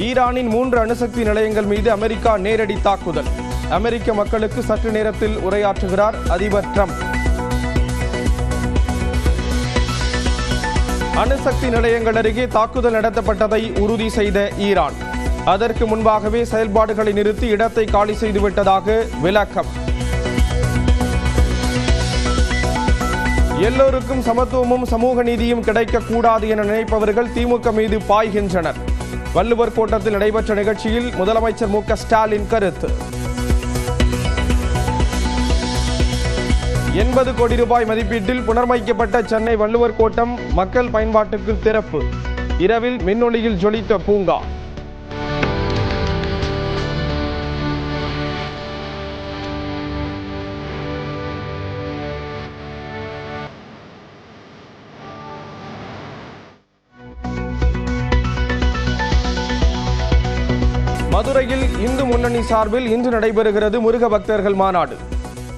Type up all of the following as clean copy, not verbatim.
ஈரானின் 3 அணுசக்தி நிலையங்கள் மீது அமெரிக்கா நேரடி தாக்குதல். அமெரிக்க மக்களுக்கு சற்று நேரத்தில் உரையாற்றுகிறார் அதிபர் டிரம்ப். அணுசக்தி நிலையங்கள் அருகே தாக்குதல் நடத்தப்பட்டதை உறுதி செய்த ஈரான் அதற்கு முன்பாகவே செயல்பாடுகளை நிறுத்தி இடத்தை காலி செய்துவிட்டதாக விளக்கம். எல்லோருக்கும் சமத்துவமும் சமூக நீதியும் கிடைக்கக்கூடாது என நினைப்பவர்கள் திமுக மீது பாய்கின்றனர். வள்ளுவர் கோட்டத்தில் நடைபெற்ற நிகழ்ச்சியில் முதலமைச்சர் மு.க. ஸ்டாலின் கருத்து. 80 கோடி ரூபாய் மதிப்பீட்டில் புனரமைக்கப்பட்ட சென்னை வள்ளுவர் கோட்டம் மக்கள் பயன்பாட்டுக்கு திறப்பு. இரவில் மின்னொளியில் ஜொலித்த பூங்கா. மதுரையில் இந்து முன்னணி சார்பில் இன்று நடைபெறுகிறது முருக பக்தர்கள் மாநாடு.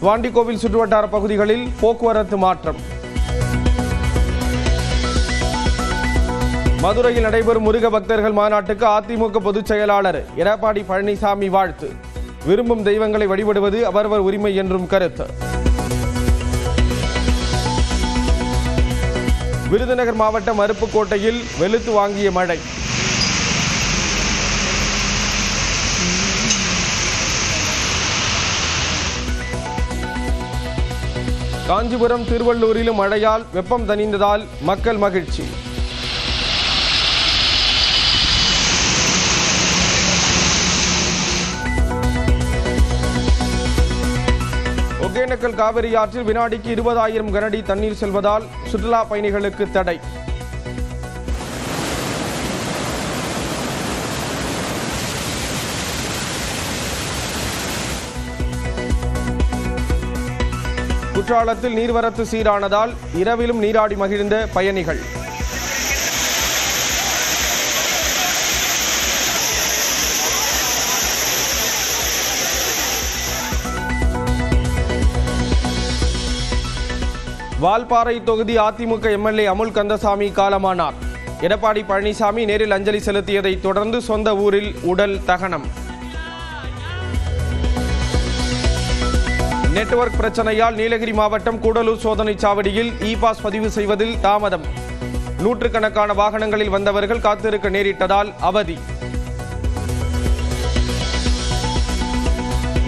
வாண்டிக்கோவில் சுற்றுவட்டார பகுதிகளில் போக்குவரத்து மாற்றம். மதுரையில் நடைபெறும் முருக பக்தர்கள் மாநாட்டுக்கு அதிமுக பொதுச் செயலாளர் எடப்பாடி பழனிசாமி வாழ்த்து. விரும்பும் தெய்வங்களை வழிபடுவது அவரவர் உரிமை என்றும் கருத்து. விருதுநகர் மாவட்டம் அருப்புக்கோட்டையில் வெளுத்து வாங்கிய மழை. காஞ்சிபுரம் திருவள்ளூரிலும் மழையால் வெப்பம் தணிந்ததால் மக்கள் மகிழ்ச்சி. ஒகேனக்கல் காவிரி ஆற்றில் வினாடிக்கு 20,000 கனஅடி தண்ணீர் செல்வதால் சுற்றுலா பயணிகளுக்கு தடை. குற்றாலத்தில் நீர்வரத்து சீரானதால் இரவிலும் நீராடி மகிழ்ந்த பயணிகள். வால்பாறை தொகுதி அதிமுக எம்எல்ஏ அமுல் கந்தசாமி காலமானார். எடப்பாடி பழனிசாமி நேரில் அஞ்சலி செலுத்தியதை தொடர்ந்து சொந்த ஊரில் உடல் தகனம். நெட்வொர்க் பிரச்சனையால் நீலகிரி மாவட்டம் கூடலூர் சோதனை சாவடியில் இ-பாஸ் பதிவு செய்வதில் தாமதம். நூற்றுக்கணக்கான வாகனங்களில் வந்தவர்கள் காத்திருக்க நேரிட்டதால் அவதி.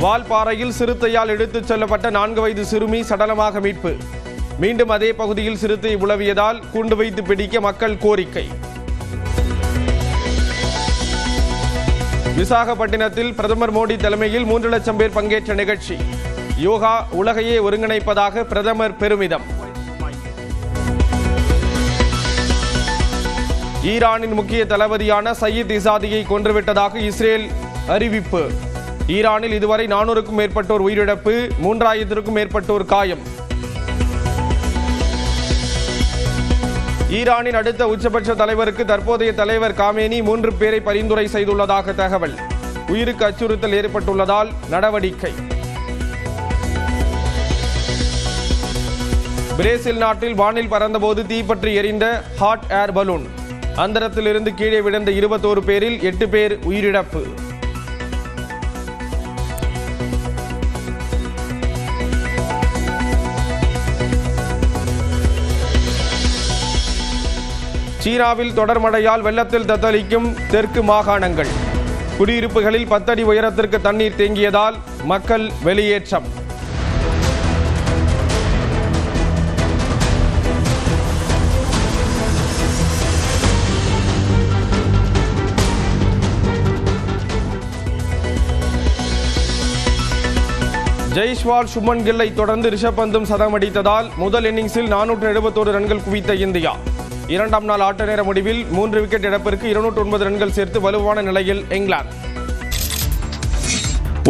வால்பாறையில் சிறுத்தையால் எடுத்துச் செல்லப்பட்ட 4 வயது சிறுமி சடலமாக மீட்பு. மீண்டும் அதே பகுதியில் சிறுத்தை உலவியதால் கூண்டு வைத்து பிடிக்க மக்கள் கோரிக்கை. விசாகப்பட்டினத்தில் பிரதமர் மோடி தலைமையில் 3 லட்சம் பேர் பங்கேற்ற நிகழ்ச்சி. யோகா உலகையே ஒருங்கிணைப்பதாக பிரதமர் பெருமிதம். ஈரானின் முக்கிய தளபதியான சயீத் இசாதியை கொன்றுவிட்டதாக இஸ்ரேல் அறிவிப்பு. ஈரானில் இதுவரை 400க்கும் மேற்பட்டோர் உயிரிழப்பு, 3000க்கும் மேற்பட்டோர் காயம். ஈரானின் அடுத்த உச்சபட்ச தலைவருக்கு தற்போதைய தலைவர் காமேனி 3 பேரை பரிந்துரை செய்துள்ளதாக தகவல். உயிருக்கு அச்சுறுத்தல் ஏற்பட்டுள்ளதால் நடவடிக்கை. பிரேசில் நாட்டில் வானில் பறந்தபோது தீப்பற்றி எரிந்த ஹாட் ஏர் பலூன். அந்தரத்திலிருந்து கீழே விழுந்த 21 பேரில் 8 பேர் உயிரிழப்பு. சீனாவில் தொடர் மழையால் வெள்ளத்தில் தத்தளிக்கும் தெற்கு மாகாணங்கள். குடியிருப்புகளில் 10 அடி உயரத்திற்கு தண்ணீர் தேங்கியதால் மக்கள் வெளியேற்றம். ஜெய்ஸ்வால் சுமன் கில்லை தொடர்ந்து ரிஷப் பந்தும் சதமடித்ததால் முதல் இன்னிங்ஸில் 471 ரன்கள் குவித்த இந்தியா. 2ஆம் நாள் ஆட்ட நேர முடிவில் 3 விக்கெட் இழப்பிற்கு 209 ரன்கள் சேர்த்து வலுவான நிலையில் இங்கிலாந்து.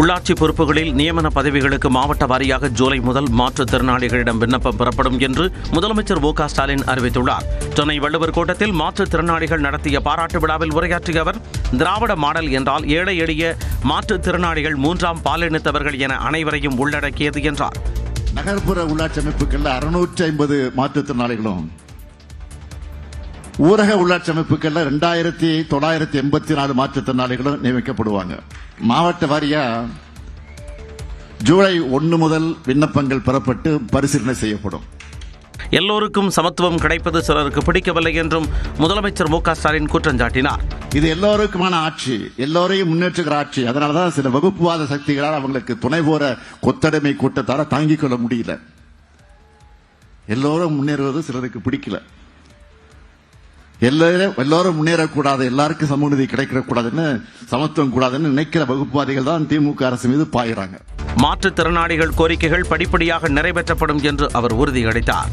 உள்ளாட்சி பொறுப்புகளில் நியமன பதவிகளுக்கு மாவட்ட வாரியாக ஜூலை முதல் மாற்றுத்திறனாளிகளிடம் விண்ணப்பம் பெறப்படும் என்று முதலமைச்சர் மு.க. ஸ்டாலின் அறிவித்துள்ளார். சென்னை வள்ளுவர் கோட்டத்தில் மாற்றுத்திறனாளிகள் நடத்திய பாராட்டு விழாவில் உரையாற்றிய அவர், திராவிட மாடல் என்றால் ஏழை எளிய மாற்றுத்திறனாளிகள், 3ஆம் பாலினத்தவர்கள் என அனைவரையும் உள்ளடக்கியது என்றார். நகர்ப்புற உள்ளாட்சி அமைப்புகளில் 650 மாற்றுத்திறனாளிகளும் ஊரக உள்ளாட்சி அமைப்புகள்ல 2984 மாற்றுத்திறனாளிகளும் நியமிக்கப்படுவாங்க. மாவட்ட வாரியா ஜூலை 1 முதல் விண்ணப்பங்கள் பெறப்பட்டு பரிசீலனை செய்யப்படும். எல்லோருக்கும் சமத்துவம் கிடைப்பது சிலருக்கு பிடிக்கவில்லை என்றும் முதலமைச்சர் மு க ஸ்டாலின் குற்றம் சாட்டினார். இது எல்லோருக்குமான ஆட்சி, எல்லோரையும் முன்னேற்றுகிற ஆட்சி. அதனாலதான் சில வகுப்புவாத சக்திகளால் அவங்களுக்கு துணை போற கொத்தடிமை கூட்டத்தால தாங்கிக் கொள்ள முடியல. எல்லோரும் முன்னேறுவது சிலருக்கு பிடிக்கல. எல்லாரும் முன்னேறக்கூடாது, எல்லாருக்கும் சமூகநீதி கிடைக்கக்கூடாதுன்னு, சமத்துவம் கூடாதுன்னு நினைக்கிற வகுப்புவாதிகள் தான் திமுக அரசு மீது பாயிறாங்க. மாற்றுத்திறனாளிகள் கோரிக்கைகள் படிப்படியாக நிறைவேற்றப்படும் என்று அவர் உறுதியளித்தார்.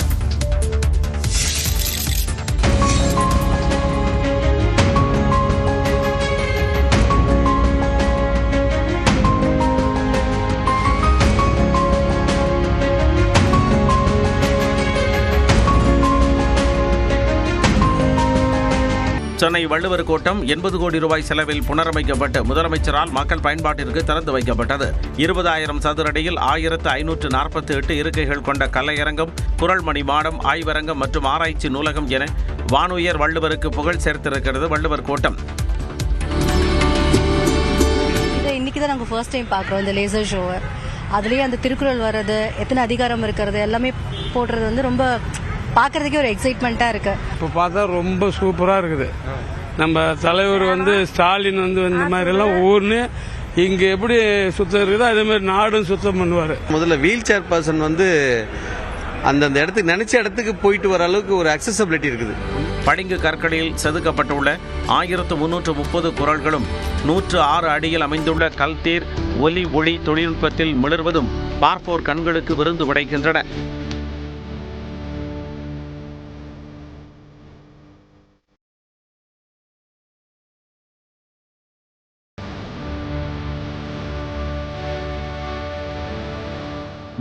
சென்னை வள்ளுவர் கோட்டம் 80 கோடி ரூபாய் செலவில் புனரமைக்கப்பட்டு முதலமைச்சரால் மக்கள் பயன்பாட்டிற்கு திறந்து வைக்கப்பட்டது. 20,000 சதுர அடியில் 1548 இருக்கைகள் கொண்ட கலையரங்கம், குறள்மணி மாடம், ஆய்வரங்கம் மற்றும் ஆராய்ச்சி நூலகம் என வானுயர் வள்ளுவருக்கு புகழ் சேர்த்திருக்கிறது வள்ளுவர் கோட்டம். இன்னைக்கு தான் நாங்கள் ஃபர்ஸ்ட் டைம் பார்க்குறோம் இந்த லேசர் ஷோவை. அதுலேயே அந்த திருக்குறள் வர்றது, எத்தனை அதிகாரம் இருக்கிறது எல்லாமே போடுறது வந்து ரொம்ப பார்க்கறதுக்கே ஒரு எக்ஸைட்மெண்ட்டாக இருக்கு. இப்போ பார்த்தா ரொம்ப சூப்பராக இருக்குது. நம்ம தலைவர் வந்து ஸ்டாலின் வந்து இந்த மாதிரி எல்லாம் ஊர்னு இங்கே எப்படி சுத்தம் இருக்குதோ அதே மாதிரி நாடும் சுத்தம் பண்ணுவார். முதல்ல வீல் சேர் பர்சன் வந்து அந்தந்த இடத்துக்கு நினைச்ச இடத்துக்கு போயிட்டு வர அளவுக்கு ஒரு அக்சசபிலிட்டி இருக்குது. பளிங்கு கற்களில் செதுக்கப்பட்டுள்ள 1330 குறள்களும் 106 அடியில் அமைந்துள்ள கல்தேர் ஒலி ஒளி தொழில்நுட்பத்தில் மிளர்வதும் பார்ப்போர் கண்களுக்கு விருந்து படைக்கின்றன.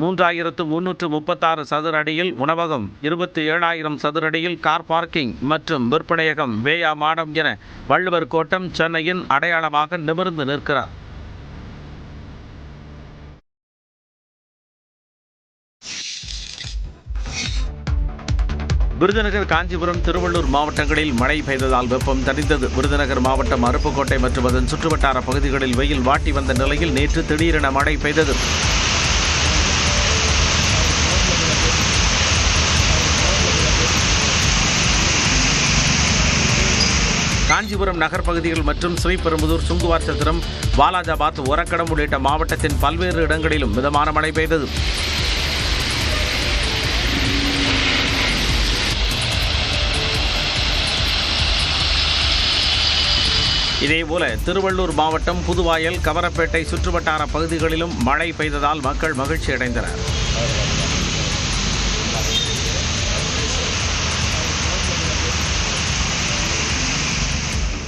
(3,336 சதுர அடியில் உணவகம், 27,000 சதுர அடியில் கார் பார்க்கிங் மற்றும் விற்பனையகம், வேயா மாடம் என வள்ளுவர் கோட்டம் சென்னையின் அடையாளமாக நிமிர்ந்து நிற்கிறார். விருதுநகர், காஞ்சிபுரம், திருவள்ளூர் மாவட்டங்களில் மழை பெய்ததால் வெப்பம் தணிந்தது. விருதுநகர் மாவட்டம் அருப்புக்கோட்டை மற்றும் அதன் சுற்றுவட்டார பகுதிகளில் வெயில் வாட்டி வந்த நிலையில் நேற்று திடீரென மழை பெய்தது. காஞ்சிபுரம் நகர் பகுதிகள் மற்றும் ஸ்ரீபெரும்புதூர், சுங்குவார் சத்திரம், வாலாஜாபாத், ஒரக்கடம் உள்ளிட்ட மாவட்டத்தின் பல்வேறு இடங்களிலும் மிதமான மழை பெய்தது. இதேபோல திருவள்ளூர் மாவட்டம் புதுவாயல், கவரப்பேட்டை சுற்றுவட்டார பகுதிகளிலும் மழை பெய்ததால் மக்கள் மகிழ்ச்சி அடைந்தனர்.